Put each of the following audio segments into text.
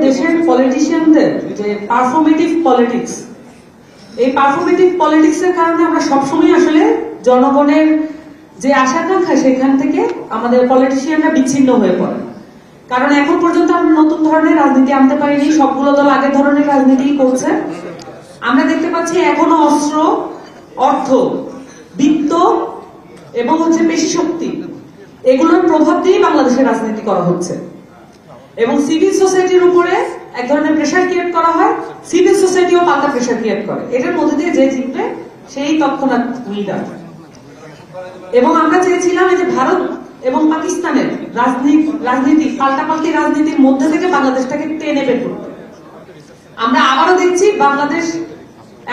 দেশের পলিটিশিয়ানদের যে পারফরমেটিভ পলিটিক্স, এই পারফরমেটিভ পলিটিক্সের কারণে আমরা সবসময় আসলে জনগণের যে আশা আকাঙ্ক্ষা সেখান থেকে আমাদের পলিটিশিয়ানরা বিচ্ছিন্ন হয়ে পড়ে। কারণ এখন পর্যন্ত আমরা নতুন ধরনের রাজনীতি আনতে পারিনি, সবগুলো দল আগের ধরনের রাজনীতি করছে। আমরা দেখতে পাচ্ছি এখনো অস্ত্র, অর্থ, বিত্ত এবং পেশি শক্তি, এগুলোর প্রভাব দিয়ে বাংলাদেশের রাজনীতি করা হচ্ছে এবং সিভিল সোসাইটির উপরে এক ধরনের প্রেশার ক্রিয়েট করা হয়। সিভিল সোসাইটিও পাল্টা প্রেশার ক্রিয়েট করে, এটার মধ্যে দিয়ে যে জিতবে সেই তৎক্ষণাৎ লিডার। এবং আমরা চেয়েছিলাম যে ভারত এবং পাকিস্তানের রাজনীতি পাল্টাপাল্টি রাজনীতির মধ্যে থেকে বাংলাদেশটাকে টেনে বের করতে। আমরা আবারও দেখছি বাংলাদেশ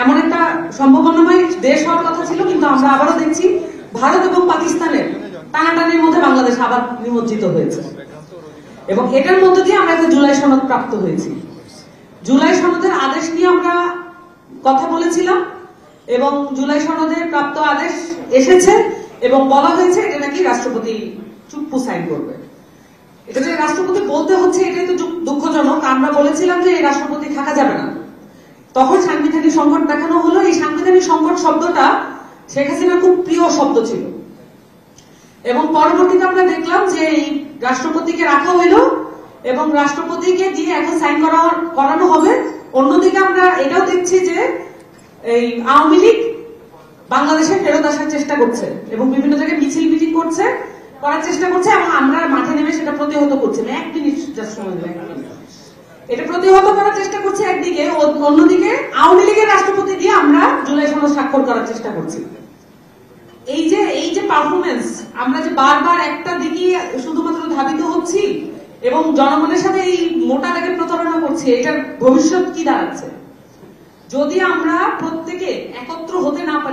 এমন একটা সম্ভাবনাময় দেশ হওয়ার কথা ছিল, কিন্তু আমরা আবারও দেখছি ভারত এবং পাকিস্তানের টানাটানির মধ্যে বাংলাদেশ আবার নিমজ্জিত হয়েছে। এবং এটার মধ্যে দিয়ে আমরা একটা জুলাই সনদ প্রাপ্ত হয়েছি। জুলাই সনদের আদেশ নিয়ে আমরা কথা বলেছিলাম এবং জুলাই সনদের প্রাপ্ত আদেশ এসেছে এবং বলা হয়েছে এটা নাকি রাষ্ট্রপতি চুপ্পু সাইন করবে। এটা যে রাষ্ট্রপতি বলতে হচ্ছে এটাই তো দুঃখজনক। আমরা বলেছিলাম যে এই রাষ্ট্রপতি থাকা যাবে না, তখন সাংবিধানিক সংকট দেখানো হলো। এই সাংবিধানিক সংকট শব্দটা শেখ হাসিনার খুব প্রিয় শব্দ ছিল এবং পরবর্তীতে আমরা দেখলাম যে এই রাষ্ট্রপতিকে রাখা হইল এবং রাষ্ট্রপতিকে দিয়ে এখন সাইন করানো হবে। অন্যদিকে আমরা এটাও দেখছি যে এই আওয়ামী লীগ বাংলাদেশে ফেরত আসার চেষ্টা করছে এবং বিভিন্ন জায়গায় মিছিল মিটিং করার চেষ্টা করছে এবং আমরা মাঠে নেমে সেটা প্রতিহত করছি। এক মিনিট জাস্ট সময় দেবেন। এটা প্রতিহত করার চেষ্টা করছে একদিকে, অন্যদিকে আওয়ামী লীগের রাষ্ট্রপতি দিয়ে আমরা জুলাই সনদ স্বাক্ষর করার চেষ্টা করছি। এই যে পারফরমেন্স, আমরা যে বারবার একটা দিকে শুধুমাত্র ধাবিত হচ্ছি এবং জনগণের সাথে এই মোটা দাগে প্রতারণা করছি, এটার ভবিষ্যৎ কি দাঁড়াচ্ছে যদি আমরা প্রত্যেকে একত্র হতে না পারি।